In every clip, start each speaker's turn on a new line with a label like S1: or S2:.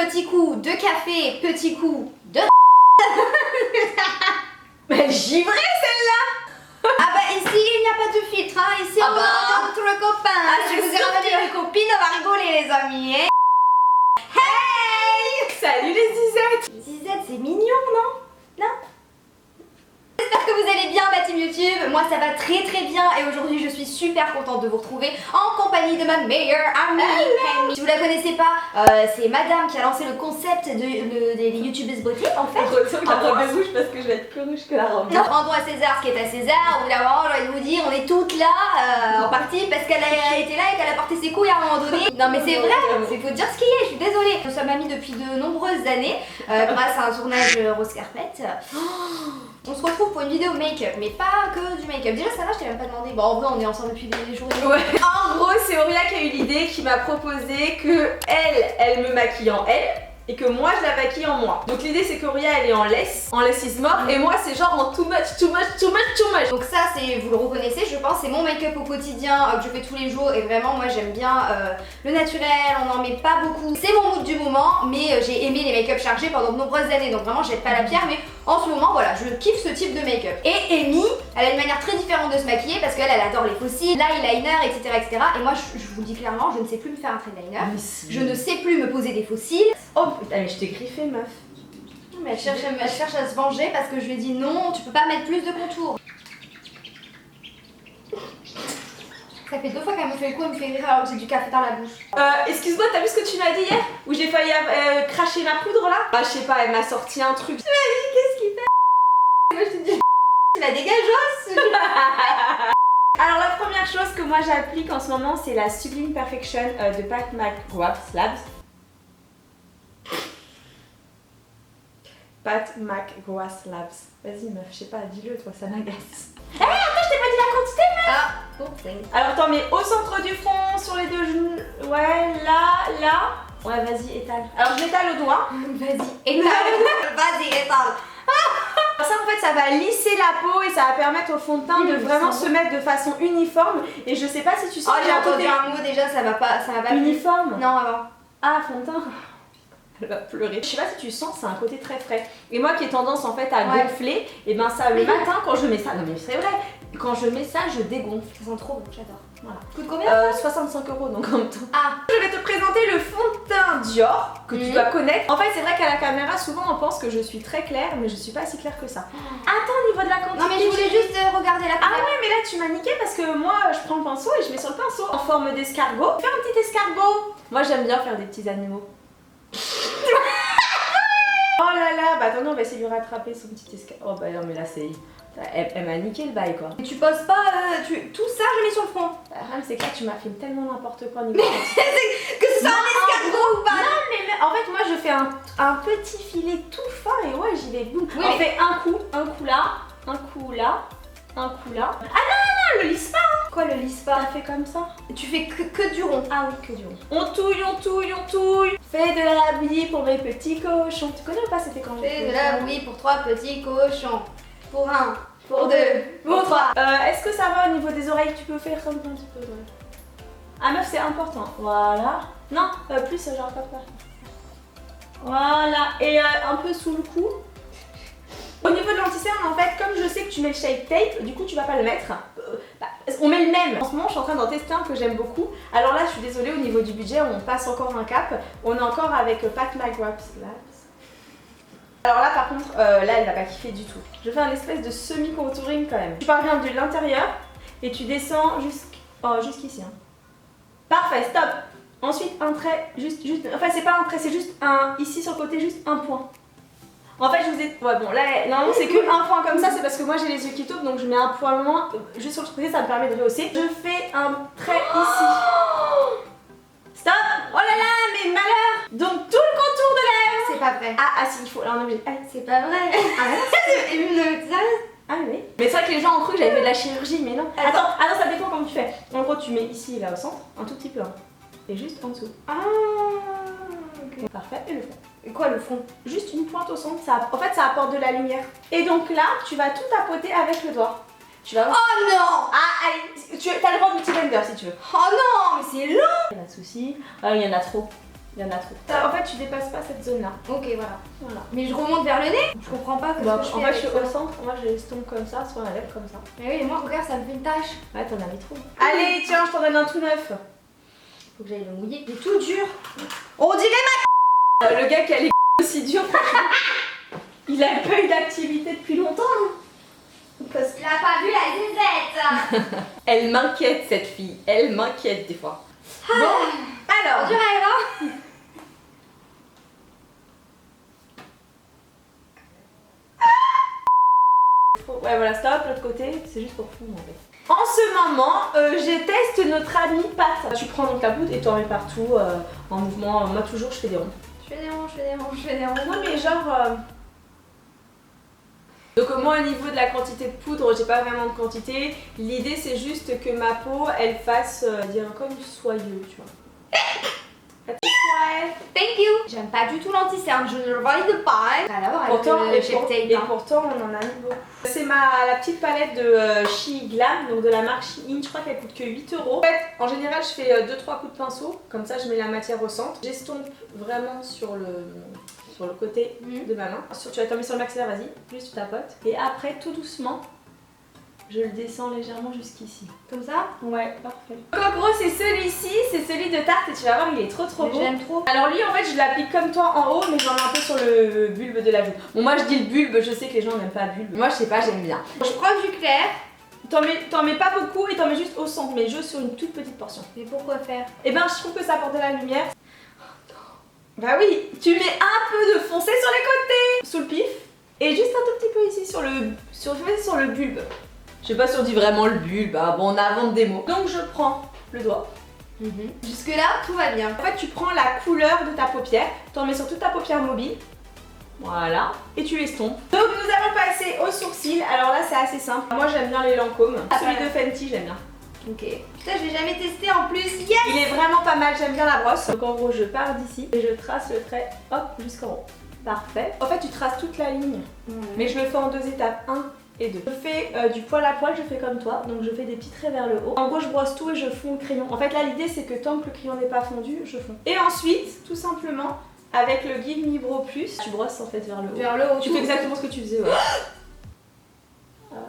S1: petit coup de café, petit coup de...
S2: Mais givrée celle-là.
S1: Ah bah ici il n'y a pas de filtre, hein. Ici on va entre copains.
S2: Ah,
S1: Je vous ai ramené une copine, on va rigoler les amis. Hein.
S2: Hey! Salut les Zizettes.
S1: Zizette, c'est mignon, non? Non? J'espère que vous allez bien ma team YouTube, moi ça va très bien et aujourd'hui je suis super contente de vous retrouver en compagnie de ma meilleure amie Henny. Si vous la connaissez pas, c'est madame qui a lancé le concept des youtubeuses beauté en fait.
S2: Retourne la robe de bouche parce que je vais être plus rouge que la robe.
S1: Non, rendons à César ce qui est à César, au bout d'un moment j'ai envie de vous dire, on est toutes là en partie parce qu'elle a été là et qu'elle a porté ses couilles à un moment donné. Non mais c'est vrai, il faut dire ce qu'il y a, je suis désolée. Nous sommes amis depuis de nombreuses années grâce à un tournage rose carpet. On se retrouve pour une vidéo make-up, mais pas que du make-up. Déjà ça va, je t'ai même pas demandé. Bon en vrai on est ensemble depuis des jours.
S2: Ouais. En gros c'est Auria qui a eu l'idée, qui m'a proposé que elle me maquille en elle et que moi je la maquille en moi. Donc l'idée c'est qu'Auria elle est en less is more et moi c'est genre en too much.
S1: Donc ça c'est, vous le reconnaissez je pense, c'est mon make-up au quotidien que je fais tous les jours et vraiment moi j'aime bien le naturel, on n'en met pas beaucoup. C'est mon mood du moment mais j'ai aimé les make-up chargés pendant de nombreuses années donc vraiment je jette pas la pierre mais en ce moment voilà je kiffe ce type de make-up. Et Henny elle a une manière très différente de se maquiller parce qu'elle adore les fossiles, l'eyeliner etc. Et moi je vous le dis clairement je ne sais plus me faire un trait de liner, je ne sais plus me poser des fossiles.
S2: Oh putain mais je t'ai griffé meuf.
S1: Mais elle cherche à se venger parce que je lui ai dit non, tu peux pas mettre plus de contours. Ça fait 2 fois qu'elle me fait le coup, elle me fait rire alors que j'ai du café dans la bouche.
S2: Excuse-moi, t'as vu ce que tu m'as dit hier? Où j'ai failli cracher ma poudre là? Ah je sais pas, elle m'a sorti un truc.
S1: Tu m'as dit qu'est-ce qu'il fait? Moi je te dis la dégageuse.
S2: Alors la première chose que moi j'applique en ce moment c'est la Sublime Perfection de Pat McGrath Labs. Pat McGrath Labs. Vas-y meuf, je sais pas, dis-le toi, ça m'agace. Eh attends, je t'ai pas dit la quantité meuf.
S1: Ah, bon,
S2: alors t'en mets au centre du front, sur les deux genoux, ouais, là. Ouais vas-y, étale. Alors je m'étale au doigt.
S1: Vas-y, étale. Vas-y, étale.
S2: Ça en fait ça va lisser la peau et ça va permettre au fond de teint de vraiment se mettre de façon uniforme. Et je sais pas si tu sens.
S1: Oh j'ai entendu un mot déjà, ça va pas
S2: uniforme.
S1: Non avant.
S2: Ah fond de teint. Elle va pleurer. Je sais pas si tu sens, c'est un côté très frais. Et moi qui ai tendance en fait à gonfler, et ben ça le matin quand je mets ça, non mais c'est vrai, quand je mets ça je dégonfle.
S1: Ça sent trop bon, j'adore.
S2: Voilà.
S1: Coûte combien
S2: 65 € donc en même temps.
S1: Ah,
S2: je vais te présenter le fond de teint Dior que tu dois connaître. En fait c'est vrai qu'à la caméra souvent on pense que je suis très claire mais je suis pas si claire que ça. Attends au niveau de la quantité.
S1: non mais je voulais juste regarder la couleur.
S2: Ah ouais mais là tu m'as niqué parce que moi je prends le pinceau et je mets sur le pinceau en forme d'escargot. Fais un petit escargot. Moi j'aime bien faire des petits animaux. Oh là là, bah attends, on va essayer de lui rattraper son petit escargot. Oh bah non mais là c'est... Elle m'a niqué le bail quoi.
S1: Et tu poses pas, tout ça je mets sur le front.
S2: C'est que là tu m'as fait tellement n'importe quoi niveau.
S1: Que ce soit un escargot ou pas.
S2: Non mais en fait moi je fais un petit filet tout fin et ouais j'y vais boum.
S1: Oui,
S2: on fait un coup là, un coup là, un coup là. Ah non, le lisse pas hein.
S1: Quoi le lisse pas?
S2: Ça fait comme ça.
S1: Tu fais que du rond.
S2: Ah oui, que du rond. On touille. Fais de la bouillie pour mes petits cochons. Tu connais ou pas c'était quand
S1: Fais de la bouillie pour 3 petits cochons. Pour 1, pour 2, pour 3.
S2: Est-ce que ça va au niveau des oreilles? Tu peux faire comme un petit peu ouais. Ah meuf c'est important. Voilà. Non, plus genre comme ça. Voilà. Et un peu sous le cou. Au niveau de l'anti-cerne, en fait, comme je sais que tu mets le shape tape, du coup tu vas pas le mettre. On met le même. En ce moment, je suis en train d'en tester un que j'aime beaucoup. Alors là, je suis désolée, au niveau du budget, on passe encore un cap. On est encore avec Pat McGrath Labs. Alors là, par contre, là, elle va pas kiffer du tout. Je fais un espèce de semi-contouring quand même. Tu parviens de l'intérieur et tu descends jusqu'ici. Hein. Parfait, stop. Ensuite, un trait, enfin, c'est pas un trait, c'est juste un, ici sur le côté, juste un point. En fait je vous ai... Ouais bon là normalement c'est que un point comme ça, c'est parce que moi j'ai les yeux qui tombent donc je mets un point moins juste sur le côté, ça me permet de rehausser. Je fais un trait ici. Stop. Oh là là mais malheur. Donc tout le contour de lèvres.
S1: C'est pas vrai.
S2: Ah si il faut, là on est obligé.
S1: C'est pas vrai.
S2: Ah oui. Mais c'est vrai que les gens ont cru que j'avais fait de la chirurgie mais non. Attends ça dépend comment tu fais. En gros tu mets ici là au centre, un tout petit peu hein. Et juste en dessous.
S1: Ah ok.
S2: Parfait et le fond.
S1: Et quoi le fond?
S2: Juste une pointe au centre, ça, en fait ça apporte de la lumière. Et donc là, tu vas tout tapoter avec le doigt. Tu vas voir.
S1: Oh non.
S2: Ah allez, tu as le droit de multi-blender si tu veux.
S1: Oh non, mais c'est long.
S2: Pas de soucis. Ah il y en a trop. Il y en a trop. En fait, tu dépasses pas cette zone là.
S1: Ok, voilà.
S2: Voilà.
S1: Mais je remonte vers le nez. Je comprends pas que
S2: Bah,
S1: ce que
S2: en
S1: je
S2: fait,
S1: fais
S2: je suis
S1: avec
S2: au
S1: ça.
S2: centre. Moi, je l'estompe comme ça, sur la lèvre comme ça.
S1: Mais oui, moi, regarde, ça me fait une tache.
S2: Ouais, t'en as mis trop. Allez, tiens, je t'en donne un tout neuf.
S1: Faut que j'aille le mouiller. Il est tout dur.
S2: On dirait ma. Le gars qui a les aussi durs, franchement. Il a pas eu d'activité depuis longtemps. Hein. Parce que
S1: Il a pas vu la zizette.
S2: elle m'inquiète cette fille. Elle m'inquiète des fois. Bon, alors.
S1: Du rêve, hein.
S2: Ouais, voilà, stop, l'autre côté, c'est juste pour fondre en fait. En ce moment, je teste notre ami Pat. Tu prends donc la poudre et tu en mets partout en mouvement. Moi, toujours, je fais des ronds.
S1: Je fais des ronds, je fais des ronds, je fais des ronds.
S2: Non, mais genre. Donc, moi, au niveau de la quantité de poudre, j'ai pas vraiment de quantité. L'idée, c'est juste que ma peau, elle fasse, dire, comme soyeux, tu vois.
S1: Ouais, thank you. J'aime pas du tout l'anti-cerne, je ne le valide pas. Rien à voir avec
S2: Pourtant,
S1: le Shape Tape,
S2: et
S1: hein.
S2: pourtant, on en a mis beaucoup. C'est la petite palette de She Glam, donc de la marque Shein. Je crois qu'elle coûte que 8 €. En fait, en général, je fais 2-3 coups de pinceau. Comme ça, je mets la matière au centre. J'estompe vraiment sur le côté de ma main. Tu vas tomber sur le maxillaire, vas-y. Plus tu tapotes. Et après, tout doucement, je le descends légèrement jusqu'ici.
S1: Comme ça.
S2: Ouais, parfait. Donc en gros, c'est celui-ci, c'est celui de Tarte et tu vas voir, il est trop
S1: Mais
S2: beau.
S1: j'aime trop.
S2: Alors lui, en fait, je l'applique comme toi en haut, mais j'en mets un peu sur le bulbe de la joue. Bon, moi, je dis le bulbe, je sais que les gens n'aiment pas bulbe. Moi, je sais pas, j'aime bien.
S1: Je prends du clair.
S2: T'en mets pas beaucoup et t'en mets juste au centre, mais juste sur une toute petite portion.
S1: Mais pourquoi faire?
S2: Et ben, je trouve que ça apporte de la lumière. Bah oui, tu mets un peu de foncé sur les côtés, sous le pif, et juste un tout petit peu ici sur le bulbe. Je sais pas si on dit vraiment le bulbe, hein. Bon, on invente des mots. Donc je prends le doigt.
S1: Jusque là, tout va bien.
S2: En fait, tu prends la couleur de ta paupière, tu en mets sur toute ta paupière mobile. Voilà. Et tu estompes. Donc nous allons passer aux sourcils. Alors là, c'est assez simple. Moi, j'aime bien les Lancôme. Celui de Fenty, j'aime bien.
S1: Ok. Putain, je l'ai jamais testé en plus. Yes.
S2: Il est vraiment pas mal, j'aime bien la brosse. Donc en gros, je pars d'ici et je trace le trait, hop, jusqu'en haut. Parfait. En fait, tu traces toute la ligne. Mais je le fais en 2 étapes, 1 et 2. Je fais du poil à poil, je fais comme toi, donc je fais des petits traits vers le haut. En gros, je brosse tout et je fonds le crayon. En fait, là, l'idée, c'est que tant que le crayon n'est pas fondu, je fonds. Et ensuite, tout simplement, avec le Give Me Bro Plus, tu brosses en fait vers le haut.
S1: Vers le haut.
S2: Tu fais exactement ce que tu faisais, ouais.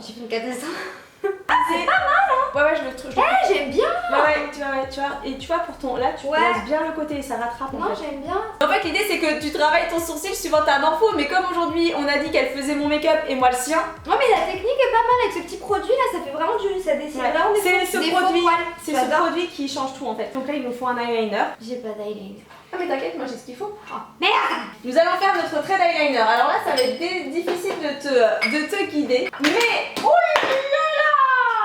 S1: J'ai fait une catastrophe.
S2: C'est pas mal, hein. Ouais, je le trouve.
S1: Eh, j'aime bien.
S2: Ouais, tu vois. Et tu vois, pour ton. Là, tu brosses bien le côté et ça rattrape en
S1: Non,
S2: fait.
S1: j'aime bien.
S2: En fait, l'idée, c'est que tu travailles ton sourcil suivant ta morpho, mais comme aujourd'hui, on a dit qu'elle faisait mon make-up et moi le sien.
S1: Non, mais la technique est pas mal avec ce petit produit là, ça fait vraiment du. Ça dessine
S2: Ouais.
S1: vraiment des
S2: C'est
S1: faux-
S2: ce
S1: des
S2: produit,
S1: faux poils.
S2: c'est ce produit qui change tout en fait. Donc là, il nous faut un eyeliner.
S1: J'ai pas d'eyeliner.
S2: Ah mais t'inquiète, moi j'ai ce qu'il faut.
S1: Oh, merde.
S2: Nous allons faire notre trait d'eyeliner. Alors là, ça va être difficile de te guider. Mais oh là là,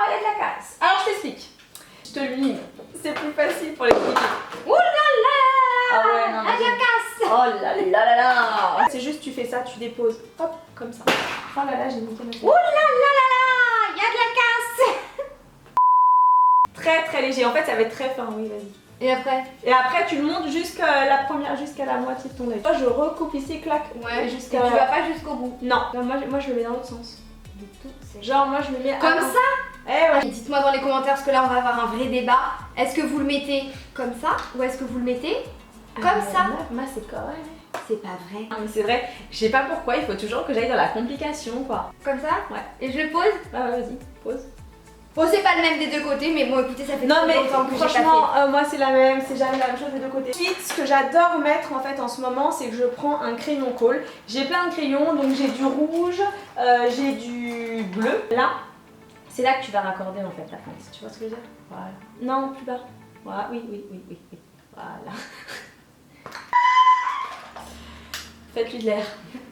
S2: il y a de la casse. Alors je t'explique. Je te le mime. C'est plus facile pour l'expliquer.
S1: Ouh là là.
S2: Ah ouais, non, mais
S1: Ah, je casse.
S2: Oh là là là là. C'est juste tu fais ça, tu déposes. Hop, comme ça. Oh là là, j'ai niqué ma
S1: Ouh là là là là. Il y a de la casse.
S2: Très très léger. En fait, ça va être très fin. Oui, vas-y.
S1: Et après?
S2: Et après, tu le montes jusqu'à la moitié de ton œil. Moi, je recoupe ici, clac.
S1: Ouais.
S2: Et
S1: Et
S2: jusqu'à.
S1: tu vas pas jusqu'au bout.
S2: Non, moi je le mets dans l'autre sens.
S1: Du tout, c'est
S2: Genre, moi je me mets.
S1: comme ça.
S2: Eh ouais.
S1: Dites-moi dans les commentaires parce que là on va avoir un vrai débat. Est-ce que vous le mettez comme ça ou est-ce que vous le mettez comme ça?
S2: Moi, c'est correct.
S1: C'est pas vrai.
S2: Non, mais c'est vrai, je sais pas pourquoi, il faut toujours que j'aille dans la complication, quoi.
S1: Comme ça?
S2: Ouais.
S1: Et je le pose?
S2: Ah ouais, vas-y, pose.
S1: Bon, c'est pas le même des deux côtés, mais bon, écoutez, ça fait
S2: Non
S1: trop
S2: mais
S1: longtemps que j'ai pas
S2: franchement, moi c'est la même, c'est jamais la même chose des deux côtés. Ensuite, ce que j'adore mettre en fait en ce moment, c'est que je prends un crayon colle. J'ai plein de crayons, donc j'ai du rouge, j'ai du bleu. Là, c'est là que tu vas raccorder en fait la pince. Tu vois ce que je veux dire? Voilà. Non, plus bas. Voilà, oui. Voilà. Faites-lui de l'air.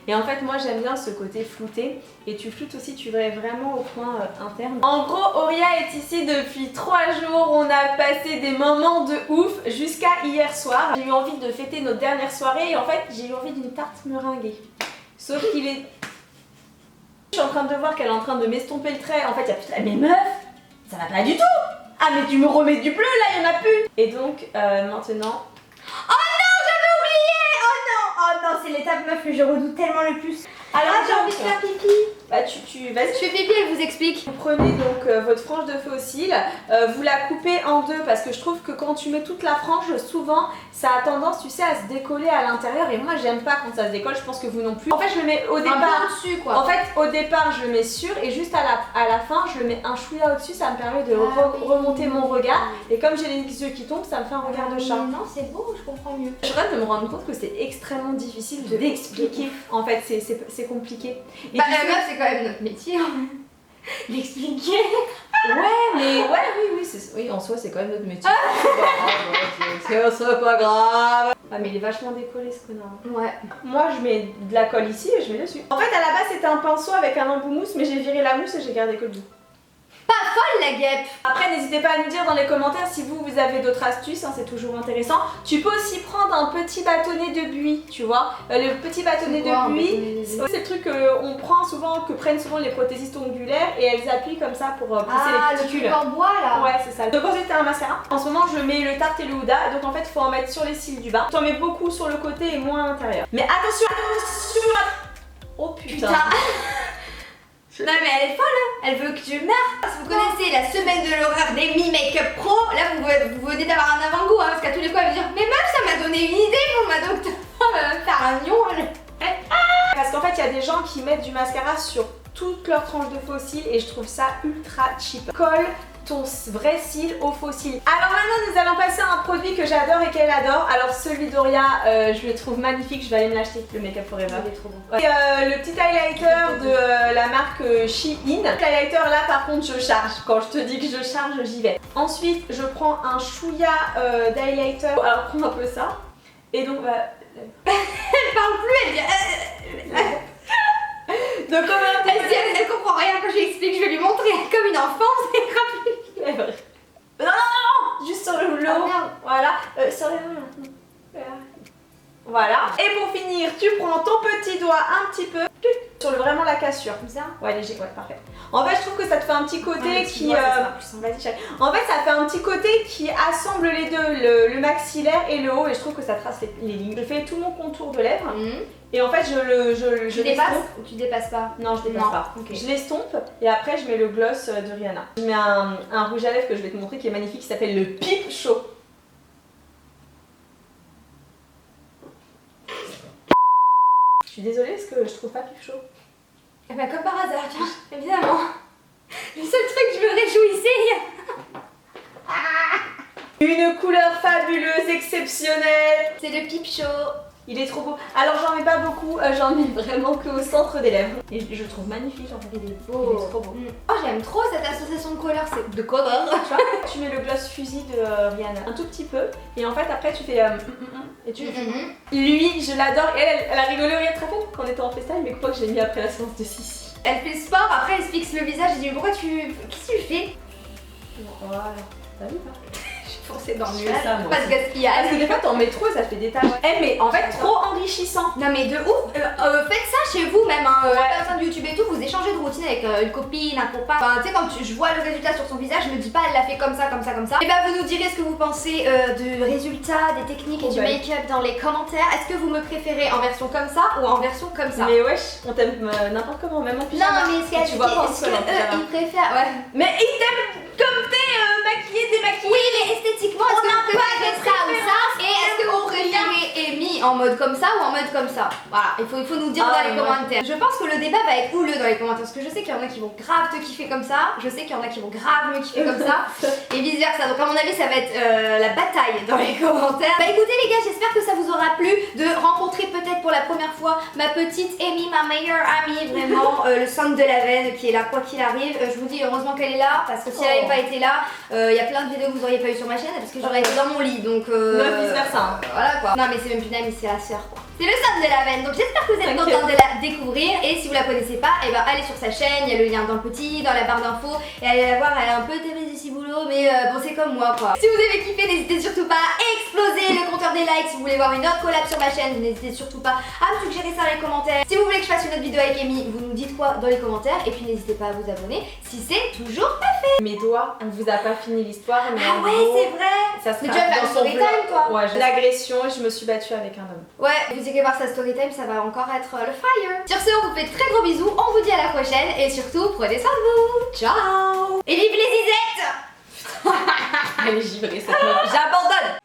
S2: Et en fait, moi j'aime bien ce côté flouté. Et tu floutes aussi, tu vas vraiment au point interne. En gros, Auria est ici depuis 3 jours. On a passé des moments de ouf jusqu'à hier soir. J'ai eu envie de fêter notre dernière soirée et en fait, j'ai eu envie d'une tarte meringuée. Sauf qu'il est. Je suis en train de voir qu'elle est en train de m'estomper le trait. En fait, il y a plus de. Mais meuf, ça va pas du tout! Ah, mais tu me remets du bleu là, il y en a plus! Et donc, maintenant.
S1: Oh non, c'est l'étape meuf que je redoute tellement le plus.
S2: Alors,
S1: j'ai envie de faire pipi.
S2: Bah tu vas-y.
S1: Je fais pipi, elle vous explique.
S2: Vous prenez donc votre frange de fossile, vous la coupez en deux parce que je trouve que quand tu mets toute la frange, souvent ça a tendance, tu sais, à se décoller à l'intérieur et moi j'aime pas quand ça se décolle, je pense que vous non plus. En fait, je le mets au départ.
S1: Un peu dessus quoi.
S2: En fait, au départ, je le mets sur et juste à la fin, je le mets un chouïa au-dessus, ça me permet de remonter mon regard et comme j'ai les yeux qui tombent, ça me fait un regard de chat.
S1: Non, c'est beau, je comprends mieux.
S2: Je viens de me rendre compte que c'est extrêmement difficile de l'expliquer. En fait, c'est compliqué. Et
S1: bah,
S2: tu sais-
S1: meuf, c'est quand même notre métier. D'expliquer.
S2: Ouais, oui, en soi, c'est quand même notre métier. C'est pas grave. Ah, mais il est vachement décollé ce connard.
S1: Ouais.
S2: Moi, je mets de la colle ici et je mets dessus. En fait, à la base, c'était un pinceau avec un embout mousse, mais j'ai viré la mousse et j'ai gardé que le bout.
S1: Pas folle la guêpe.
S2: Après, n'hésitez pas à nous dire dans les commentaires si vous avez d'autres astuces, hein, c'est toujours intéressant. Tu peux aussi prendre un petit bâtonnet de buis, tu vois. Le petit bâtonnet de buis, c'est le truc qu'on prend souvent, que prennent souvent les prothésistes ongulaires et elles appuient comme ça pour pousser les cuticules.
S1: Le truc en bois là.
S2: Ouais, c'est ça. Donc ensuite, t'as un mascara. En ce moment, je mets le Tarte et le Huda. Donc en fait, faut en mettre sur les cils du bas. T'en mets beaucoup sur le côté et moins à l'intérieur. Mais attention, attention. Oh putain.
S1: Non mais elle est folle hein. Elle veut que tu meurs. Si vous connaissez la semaine de l'horreur d'Amy Makeup Pro, là vous venez d'avoir un avant-goût hein, parce qu'à tous les coups elle va dire mais meuf ça m'a donné une idée pour ma docteur va me faire un lion.
S2: Parce qu'en fait il y a des gens qui mettent du mascara sur toute leur tranche de faux cils et je trouve ça ultra cheap. Colle ton vrai cil au faux cil. Alors maintenant nous allons passer à un produit que j'adore et qu'elle adore. Alors celui d'Oria je le trouve magnifique, je vais aller me l'acheter, le Make Up Forever.
S1: Il est trop bon.
S2: Ouais. Et, le petit highlighter de la marque Shein. Le highlighter là par contre je charge. Quand je te dis que je charge, j'y vais. Ensuite je prends un chouïa d'highlighter. Alors prends un peu ça. Et donc
S1: Elle parle plus, elle dit
S2: donc comment
S1: elle comprend rien quand je lui explique, je vais lui montrer comme une enfant, c'est grave.
S2: non, juste sur le
S1: Oh,
S2: haut.
S1: merde.
S2: Voilà, sur les mains. Voilà. Et pour finir, tu prends ton petit doigt un petit peu sur vraiment la cassure.
S1: Comme ça.
S2: Ouais, léger, ouais, parfait. En fait, je trouve que ça te fait un petit côté qui.
S1: Vas-y,
S2: Vas-y, en fait, ça fait un petit côté qui assemble les deux, le maxillaire et le haut, et je trouve que ça trace les lignes. Je fais tout mon contour de lèvres, et en fait,
S1: Tu dépasses
S2: l'estompe.
S1: ou tu dépasses pas?
S2: Non, je dépasse
S1: Non.
S2: pas.
S1: Ok.
S2: Je l'estompe, et après, je mets le gloss de Rihanna. Je mets un rouge à lèvres que je vais te montrer qui est magnifique, qui s'appelle le Peep Show. Je suis désolée parce que je trouve pas Peep Show.
S1: Eh ben comme par hasard, tiens, évidemment. Le seul truc que je me réjouissais.
S2: Une couleur fabuleuse, exceptionnelle.
S1: C'est le Peep Show.
S2: Il est trop beau. Alors j'en mets pas beaucoup, j'en mets vraiment que au centre des lèvres. Et je le trouve magnifique en fait.
S1: Il est beau.
S2: Il est trop beau.
S1: Oh j'aime trop cette association de couleurs, c'est de couleurs.
S2: Tu vois, tu mets le gloss fusil de Rihanna un tout petit peu. Et en fait après tu fais et tu Lui, je l'adore. Et elle a rigolé, regarde, très bien quand on était en FaceTime, mais quoi que j'ai mis après la séance de Sissi.
S1: Elle fait sport, après elle se fixe le visage, je dis mais pourquoi tu... Qu'est-ce que tu fais?
S2: Voilà, t'as vu pas?
S1: Foncé dans le
S2: Je fais ça, moi.
S1: pas de gaspillage.
S2: Parce que des fois t'en mets trop, ça fait des taches. Eh mais en fait trop enrichissant.
S1: Non mais de ouf, faites ça chez vous même, hein,
S2: Ouais.
S1: la personne de YouTube et tout, vous échangez de routine avec une copine, un copain. Enfin tu sais quand je vois le résultat sur son visage, je me dis pas elle l'a fait comme ça, comme ça, comme ça. Et bah vous nous direz ce que vous pensez du résultat, des techniques et du
S2: Ouais.
S1: make-up dans les commentaires. Est-ce que vous me préférez en version comme ça ou en version comme ça?
S2: Mais wesh, on t'aime n'importe comment, même en pyjama.
S1: Non mais ce
S2: tu vois pas en
S1: qu'eux
S2: seul en pyjama.
S1: ils préfèrent, ouais.
S2: Mais ils t'aiment comme t'es maquillée, démaquillée.
S1: Oui mais esthétiquement, est-ce que vous préférez ça ou ça? Et est-ce que vous préférez Amy en mode comme ça ou en mode comme ça? Voilà, il faut nous dire dans les commentaires. Je pense que le débat va être houleux dans les commentaires parce que je sais qu'il y en a qui vont grave te kiffer comme ça, je sais qu'il y en a qui vont grave me kiffer comme ça et vice versa. Donc à mon avis ça va être la bataille dans les commentaires. Bah écoutez les gars, j'espère que ça vous aura plu de rencontrer peut-être pour la première fois ma petite Amy, ma meilleure amie, vraiment le centre de la veine qui est là quoi qu'il arrive. Je vous dis heureusement qu'elle est là parce que si elle n'avait pas été là, il y a plein de vidéos que vous auriez pas eu sur ma chaîne parce que j'aurais été dans mon lit donc
S2: vice versa.
S1: voilà quoi. Non mais c'est même plus une amie, c'est la sœur quoi. C'est le centre de la veine, donc j'espère que vous êtes contents de la découvrir et si vous la connaissez pas, et ben allez sur sa chaîne, il y a le lien dans le petit, dans la barre d'infos et allez la voir, elle est un peu TV ici boulot mais bon c'est comme moi quoi. Si vous avez kiffé, n'hésitez surtout pas à exploser le compteur des likes. Si vous voulez voir une autre collab sur ma chaîne, n'hésitez surtout pas à me suggérer ça dans les commentaires. Si vous voulez que je fasse une autre vidéo avec Amy, vous nous dites quoi dans les commentaires et puis n'hésitez pas à vous abonner si c'est toujours pas fait.
S2: Mes doigts, on vous a pas fini l'histoire, mais
S1: Ah
S2: en
S1: ouais
S2: gros,
S1: c'est vrai.
S2: ça
S1: Mais
S2: sera
S1: tu vas faire
S2: dans
S1: une
S2: son
S1: story time,
S2: vlog.
S1: toi.
S2: Ouais, l'agression et je me suis battue avec un homme.
S1: Ouais, vous sais que voir sa story time, ça va encore être le fire. Sur ce, on vous fait de très gros bisous, on vous dit à la prochaine et surtout, prenez soin de vous. Ciao. Et vive les Isettes.
S2: Elle est givrée cette meuf. J'abandonne.